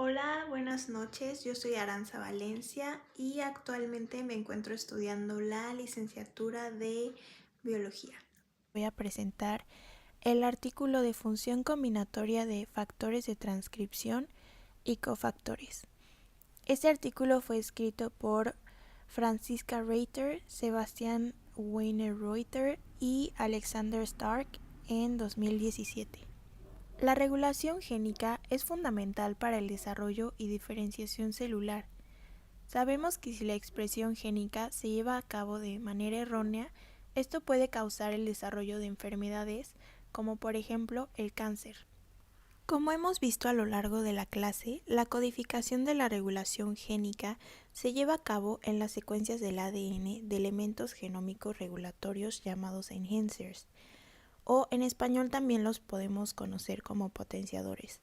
Hola, buenas noches. Yo soy Aranza Valencia y actualmente me encuentro estudiando la licenciatura de Biología. Voy a presentar el artículo de función combinatoria de factores de transcripción y cofactores. Este artículo fue escrito por Franziska Reiter, Sebastian Wiener-Reuter y Alexander Stark en 2017. La regulación génica es fundamental para el desarrollo y diferenciación celular. Sabemos que si la expresión génica se lleva a cabo de manera errónea, esto puede causar el desarrollo de enfermedades, como por ejemplo el cáncer. Como hemos visto a lo largo de la clase, la codificación de la regulación génica se lleva a cabo en las secuencias del ADN de elementos genómicos regulatorios llamados enhancers, o en español también los podemos conocer como potenciadores.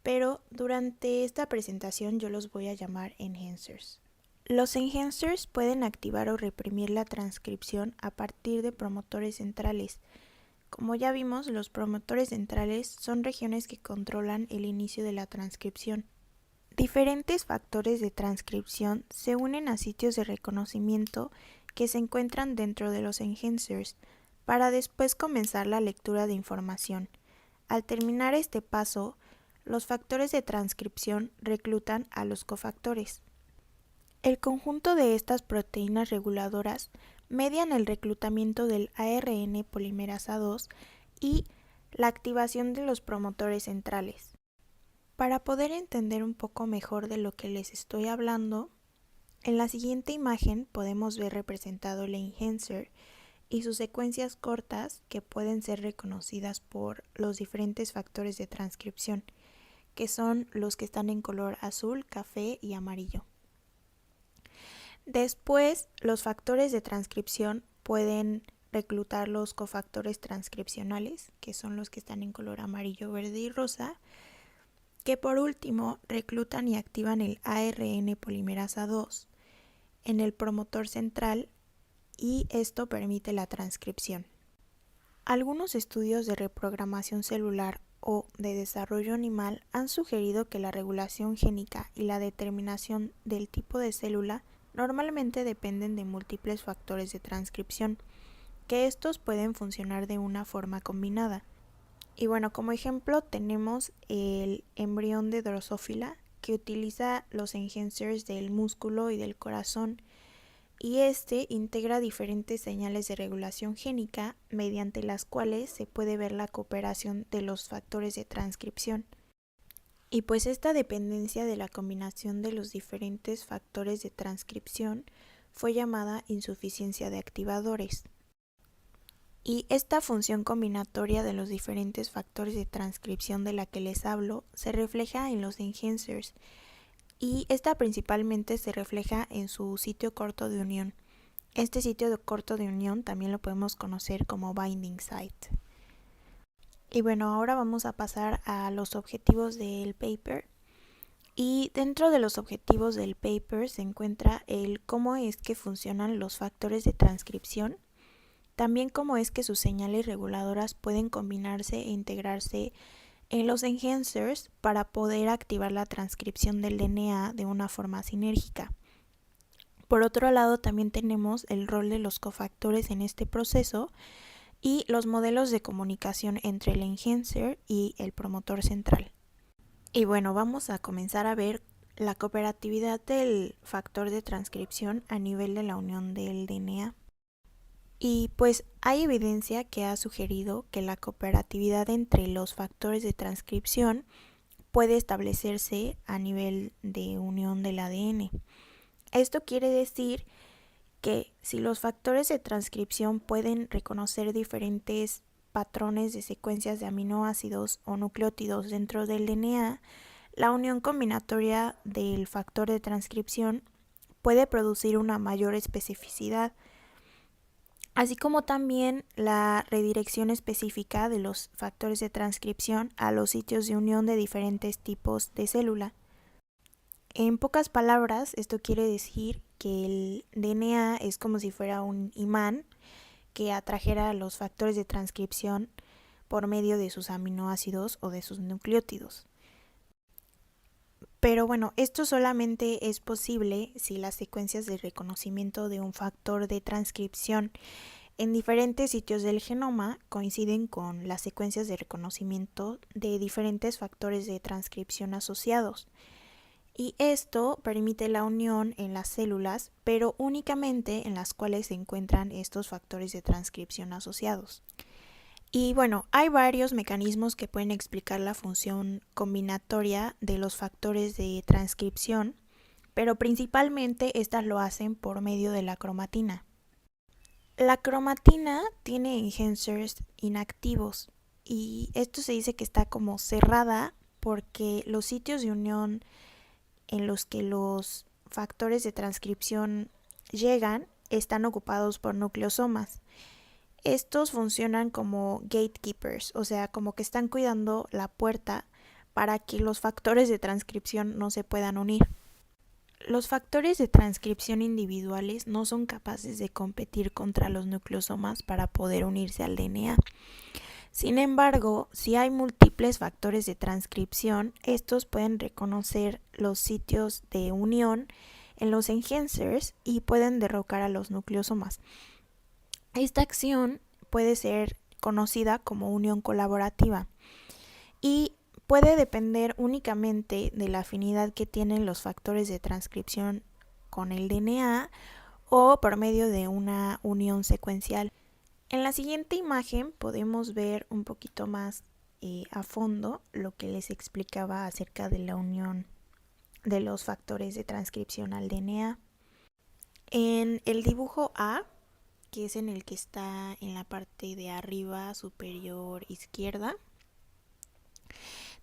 Pero durante esta presentación yo los voy a llamar enhancers. Los enhancers pueden activar o reprimir la transcripción a partir de promotores centrales. Como ya vimos, los promotores centrales son regiones que controlan el inicio de la transcripción. Diferentes factores de transcripción se unen a sitios de reconocimiento que se encuentran dentro de los enhancers para después comenzar la lectura de información. Al terminar este paso, los factores de transcripción reclutan a los cofactores. El conjunto de estas proteínas reguladoras median el reclutamiento del ARN polimerasa 2 y la activación de los promotores centrales. Para poder entender un poco mejor de lo que les estoy hablando, en la siguiente imagen podemos ver representado el enhancer y sus secuencias cortas que pueden ser reconocidas por los diferentes factores de transcripción, que son los que están en color azul, café y amarillo. Después, los factores de transcripción pueden reclutar los cofactores transcripcionales, que son los que están en color amarillo, verde y rosa, que por último reclutan y activan el ARN polimerasa 2 en el promotor central, y esto permite la transcripción. Algunos estudios de reprogramación celular o de desarrollo animal han sugerido que la regulación génica y la determinación del tipo de célula normalmente dependen de múltiples factores de transcripción, que estos pueden funcionar de una forma combinada. Y bueno, como ejemplo tenemos el embrión de Drosophila, que utiliza los enhancers del músculo y del corazón, y este integra diferentes señales de regulación génica mediante las cuales se puede ver la cooperación de los factores de transcripción. Y pues esta dependencia de la combinación de los diferentes factores de transcripción fue llamada insuficiencia de activadores. Y esta función combinatoria de los diferentes factores de transcripción de la que les hablo se refleja en los enhancers, y esta principalmente se refleja en su sitio corto de unión. Este sitio de corto de unión también lo podemos conocer como binding site. Y bueno, ahora vamos a pasar a los objetivos del paper. Y dentro de los objetivos del paper se encuentra el cómo es que funcionan los factores de transcripción, también cómo es que sus señales reguladoras pueden combinarse e integrarse en los enhancers para poder activar la transcripción del DNA de una forma sinérgica. Por otro lado, también tenemos el rol de los cofactores en este proceso y los modelos de comunicación entre el enhancer y el promotor central. Y bueno, vamos a comenzar a ver la cooperatividad del factor de transcripción a nivel de la unión del DNA. Y pues hay evidencia que ha sugerido que la cooperatividad entre los factores de transcripción puede establecerse a nivel de unión del ADN. Esto quiere decir que si los factores de transcripción pueden reconocer diferentes patrones de secuencias de aminoácidos o nucleótidos dentro del DNA, la unión combinatoria del factor de transcripción puede producir una mayor especificidad, así como también la redirección específica de los factores de transcripción a los sitios de unión de diferentes tipos de célula. En pocas palabras, esto quiere decir que el DNA es como si fuera un imán que atrajera los factores de transcripción por medio de sus aminoácidos o de sus nucleótidos. Pero bueno, esto solamente es posible si las secuencias de reconocimiento de un factor de transcripción en diferentes sitios del genoma coinciden con las secuencias de reconocimiento de diferentes factores de transcripción asociados. Y esto permite la unión en las células, pero únicamente en las cuales se encuentran estos factores de transcripción asociados. Y bueno, hay varios mecanismos que pueden explicar la función combinatoria de los factores de transcripción, pero principalmente estas lo hacen por medio de la cromatina. La cromatina tiene enhancers inactivos y esto se dice que está como cerrada porque los sitios de unión en los que los factores de transcripción llegan están ocupados por nucleosomas. Estos funcionan como gatekeepers, o sea, como que están cuidando la puerta para que los factores de transcripción no se puedan unir. Los factores de transcripción individuales no son capaces de competir contra los nucleosomas para poder unirse al DNA. Sin embargo, si hay múltiples factores de transcripción, estos pueden reconocer los sitios de unión en los enhancers y pueden derrocar a los nucleosomas. Esta acción puede ser conocida como unión colaborativa y puede depender únicamente de la afinidad que tienen los factores de transcripción con el DNA o por medio de una unión secuencial. En la siguiente imagen podemos ver un poquito más a fondo lo que les explicaba acerca de la unión de los factores de transcripción al DNA. En el dibujo A, que es en el que está en la parte de arriba superior izquierda,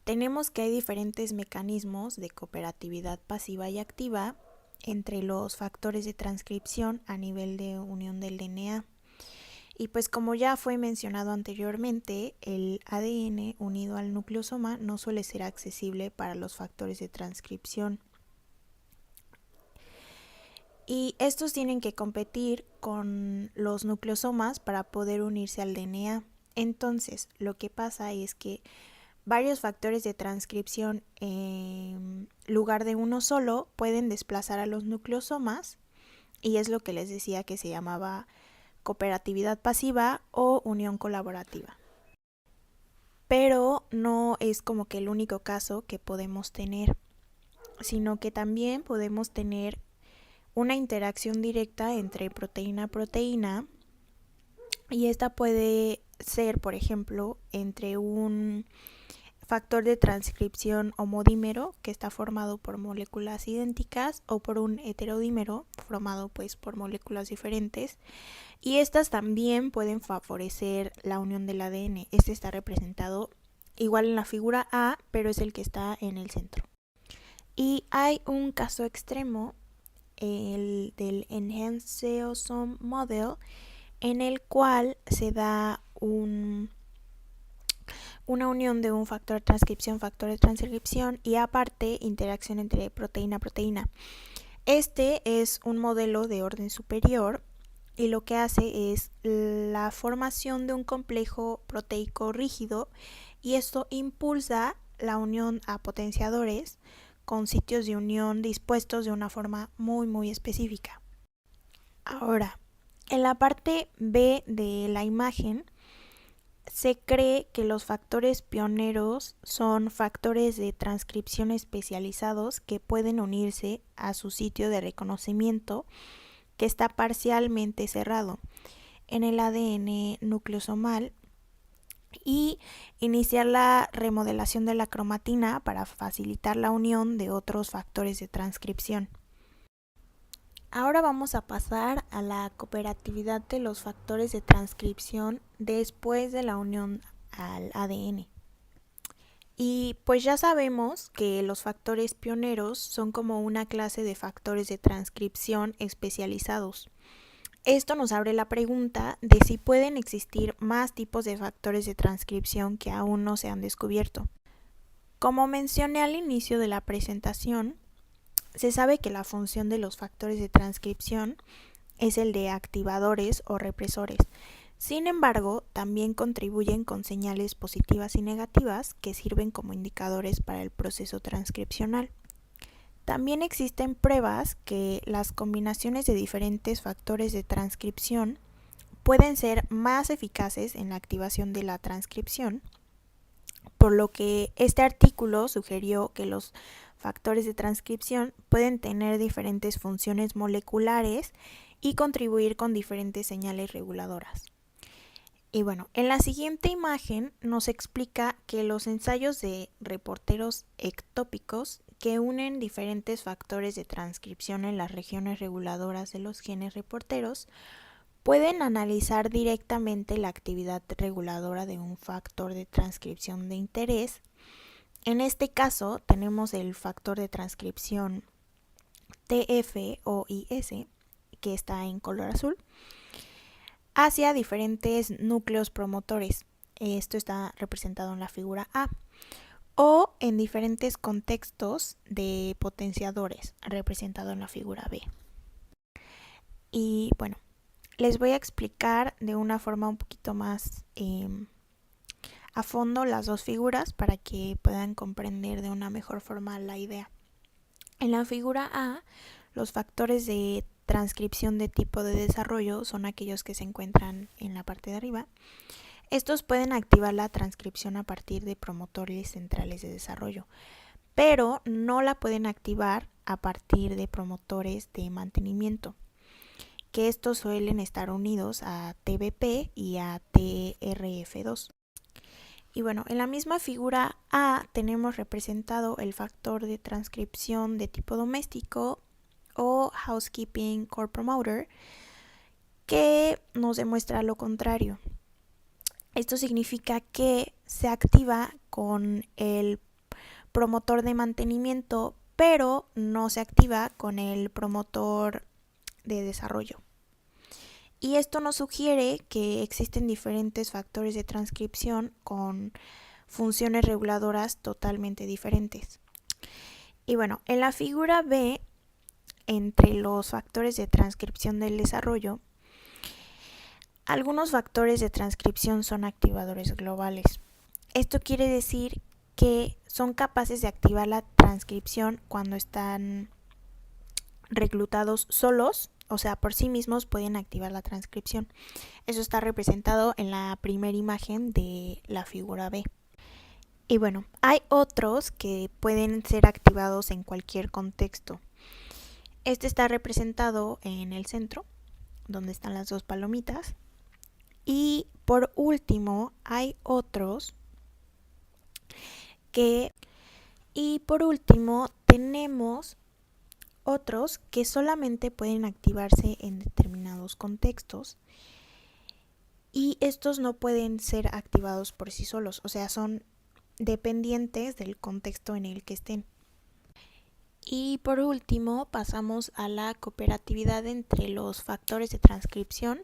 tenemos que hay diferentes mecanismos de cooperatividad pasiva y activa entre los factores de transcripción a nivel de unión del DNA. Y pues como ya fue mencionado anteriormente, el ADN unido al nucleosoma no suele ser accesible para los factores de transcripción. Y estos tienen que competir con los nucleosomas para poder unirse al DNA. Entonces, lo que pasa es que varios factores de transcripción en lugar de uno solo pueden desplazar a los nucleosomas y es lo que les decía que se llamaba cooperatividad pasiva o unión colaborativa. Pero no es como que el único caso que podemos tener, sino que también podemos tener una interacción directa entre proteína-proteína y esta puede ser, por ejemplo, entre un factor de transcripción homodímero que está formado por moléculas idénticas o por un heterodímero formado pues por moléculas diferentes y estas también pueden favorecer la unión del ADN. Este está representado igual en la figura A, pero es el que está en el centro. Y hay un caso extremo, el del Enhanced Model, en el cual se da una unión de un factor de transcripción y aparte interacción entre proteína-proteína. Este es un modelo de orden superior y lo que hace es la formación de un complejo proteico rígido y esto impulsa la unión a potenciadores con sitios de unión dispuestos de una forma muy específica. Ahora, en la parte B de la imagen se cree que los factores pioneros son factores de transcripción especializados que pueden unirse a su sitio de reconocimiento que está parcialmente cerrado en el ADN nucleosomal y iniciar la remodelación de la cromatina para facilitar la unión de otros factores de transcripción. Ahora vamos a pasar a la cooperatividad de los factores de transcripción después de la unión al ADN. Y pues ya sabemos que los factores pioneros son como una clase de factores de transcripción especializados. Esto nos abre la pregunta de si pueden existir más tipos de factores de transcripción que aún no se han descubierto. Como mencioné al inicio de la presentación, se sabe que la función de los factores de transcripción es el de activadores o represores. Sin embargo, también contribuyen con señales positivas y negativas que sirven como indicadores para el proceso transcripcional. También existen pruebas que las combinaciones de diferentes factores de transcripción pueden ser más eficaces en la activación de la transcripción, por lo que este artículo sugirió que los factores de transcripción pueden tener diferentes funciones moleculares y contribuir con diferentes señales reguladoras. Y bueno, en la siguiente imagen nos explica que los ensayos de reporteros ectópicos que unen diferentes factores de transcripción en las regiones reguladoras de los genes reporteros pueden analizar directamente la actividad reguladora de un factor de transcripción de interés. En este caso tenemos el factor de transcripción TFOIS, que está en color azul, hacia diferentes núcleos promotores. Esto está representado en la figura A. O en diferentes contextos de potenciadores, representado en la figura B. Y bueno, les voy a explicar de una forma un poquito más a fondo las dos figuras para que puedan comprender de una mejor forma la idea. En la figura A, los factores de transcripción de tipo de desarrollo son aquellos que se encuentran en la parte de arriba. Estos pueden activar la transcripción a partir de promotores centrales de desarrollo, pero no la pueden activar a partir de promotores de mantenimiento, que estos suelen estar unidos a TBP y a TRF2. Y bueno, en la misma figura A tenemos representado el factor de transcripción de tipo doméstico o Housekeeping Core Promoter, que nos demuestra lo contrario. Esto significa que se activa con el promotor de mantenimiento, pero no se activa con el promotor de desarrollo. Y esto nos sugiere que existen diferentes factores de transcripción con funciones reguladoras totalmente diferentes. Y bueno, en la figura B, entre los factores de transcripción del desarrollo, algunos factores de transcripción son activadores globales. Esto quiere decir que son capaces de activar la transcripción cuando están reclutados solos, o sea, por sí mismos pueden activar la transcripción. Eso está representado en la primera imagen de la figura B. Y bueno, hay otros que pueden ser activados en cualquier contexto. Este está representado en el centro, donde están las dos palomitas. Y por último, hay otros que... Y por último, tenemos otros que solamente pueden activarse en determinados contextos y estos no pueden ser activados por sí solos, o sea, son dependientes del contexto en el que estén. Y por último, pasamos a la cooperatividad entre los factores de transcripción,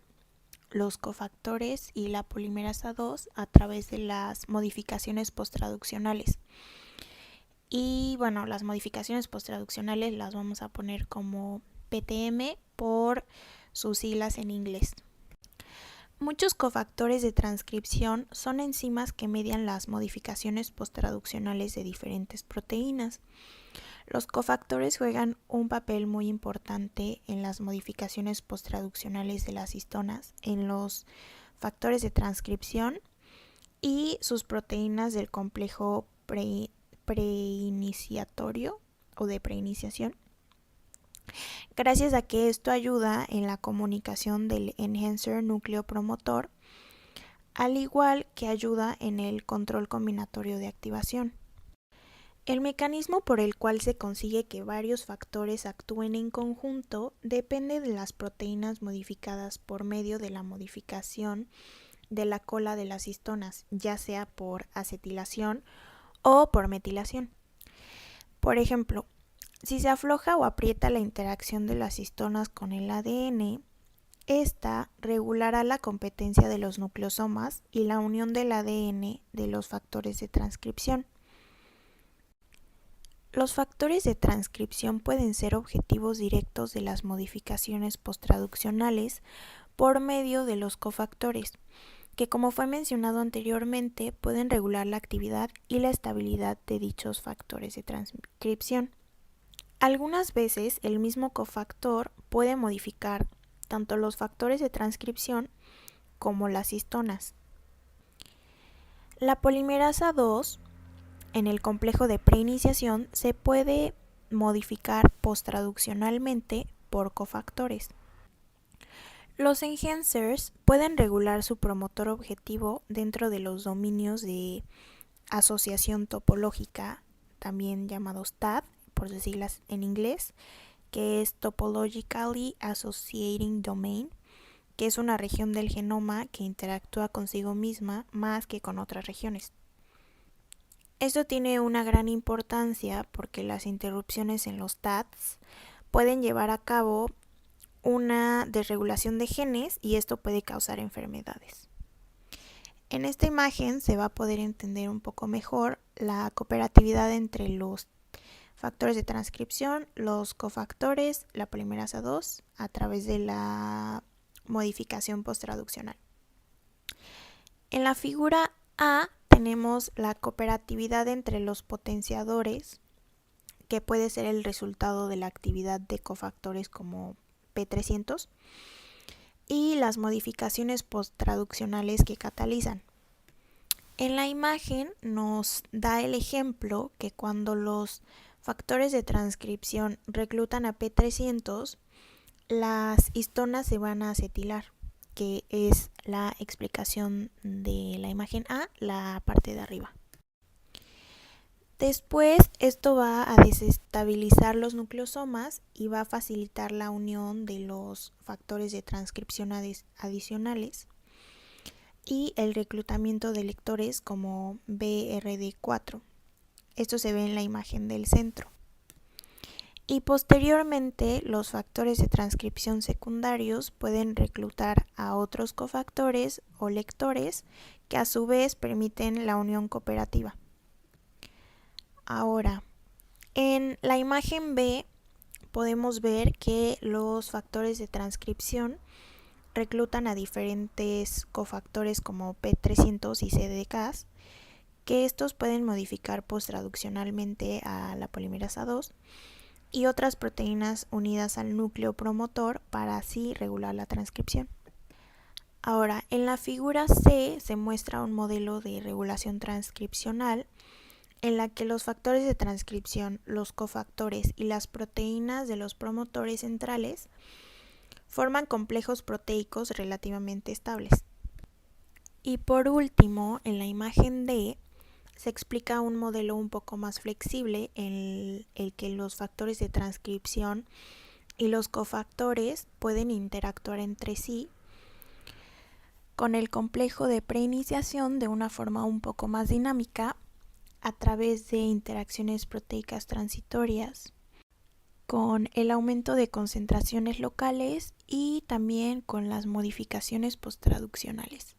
los cofactores y la polimerasa 2 a través de las modificaciones posttraduccionales. Y bueno, las modificaciones posttraduccionales las vamos a poner como PTM por sus siglas en inglés. Muchos cofactores de transcripción son enzimas que median las modificaciones posttraduccionales de diferentes proteínas. Los cofactores juegan un papel muy importante en las modificaciones posttraduccionales de las histonas, en los factores de transcripción y sus proteínas del complejo preiniciatorio o de preiniciación, gracias a que esto ayuda en la comunicación del enhancer núcleo promotor, al igual que ayuda en el control combinatorio de activación. El mecanismo por el cual se consigue que varios factores actúen en conjunto depende de las proteínas modificadas por medio de la modificación de la cola de las histonas, ya sea por acetilación o por metilación. Por ejemplo, si se afloja o aprieta la interacción de las histonas con el ADN, esta regulará la competencia de los nucleosomas y la unión del ADN de los factores de transcripción. Los factores de transcripción pueden ser objetivos directos de las modificaciones posttraduccionales por medio de los cofactores, que como fue mencionado anteriormente pueden regular la actividad y la estabilidad de dichos factores de transcripción. Algunas veces el mismo cofactor puede modificar tanto los factores de transcripción como las histonas. La polimerasa 2 en el complejo de preiniciación se puede modificar posttraduccionalmente por cofactores. Los enhancers pueden regular su promotor objetivo dentro de los dominios de asociación topológica, también llamados TAD, por sus siglas en inglés, que es Topologically Associating Domain, que es una región del genoma que interactúa consigo misma más que con otras regiones. Esto tiene una gran importancia porque las interrupciones en los TADs pueden llevar a cabo una desregulación de genes y esto puede causar enfermedades. En esta imagen se va a poder entender un poco mejor la cooperatividad entre los factores de transcripción, los cofactores, la polimerasa 2 a través de la modificación posttraduccional. En la figura A tenemos la cooperatividad entre los potenciadores, que puede ser el resultado de la actividad de cofactores como P300, y las modificaciones posttraduccionales que catalizan. En la imagen nos da el ejemplo que cuando los factores de transcripción reclutan a P300, las histonas se van a acetilar, que es la explicación de la imagen A, la parte de arriba. Después esto va a desestabilizar los nucleosomas y va a facilitar la unión de los factores de transcripción adicionales y el reclutamiento de lectores como BRD4. Esto se ve en la imagen del centro. Y posteriormente los factores de transcripción secundarios pueden reclutar a otros cofactores o lectores que a su vez permiten la unión cooperativa. Ahora, en la imagen B podemos ver que los factores de transcripción reclutan a diferentes cofactores como P300 y CDKs, que estos pueden modificar posttraduccionalmente a la polimerasa 2 y otras proteínas unidas al núcleo promotor para así regular la transcripción. Ahora, en la figura C se muestra un modelo de regulación transcripcional en la que los factores de transcripción, los cofactores y las proteínas de los promotores centrales forman complejos proteicos relativamente estables. Y por último, en la imagen D se explica un modelo un poco más flexible en el que los factores de transcripción y los cofactores pueden interactuar entre sí con el complejo de preiniciación de una forma un poco más dinámica a través de interacciones proteicas transitorias, con el aumento de concentraciones locales y también con las modificaciones posttraduccionales.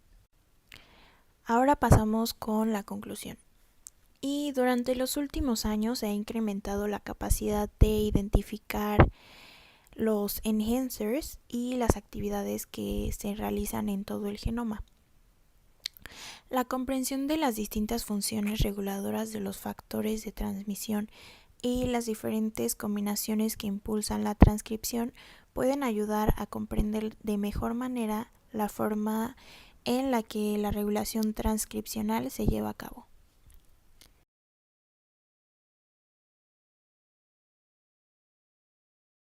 Ahora pasamos con la conclusión. Y durante los últimos años se ha incrementado la capacidad de identificar los enhancers y las actividades que se realizan en todo el genoma. La comprensión de las distintas funciones reguladoras de los factores de transmisión y las diferentes combinaciones que impulsan la transcripción pueden ayudar a comprender de mejor manera la forma en la que la regulación transcripcional se lleva a cabo.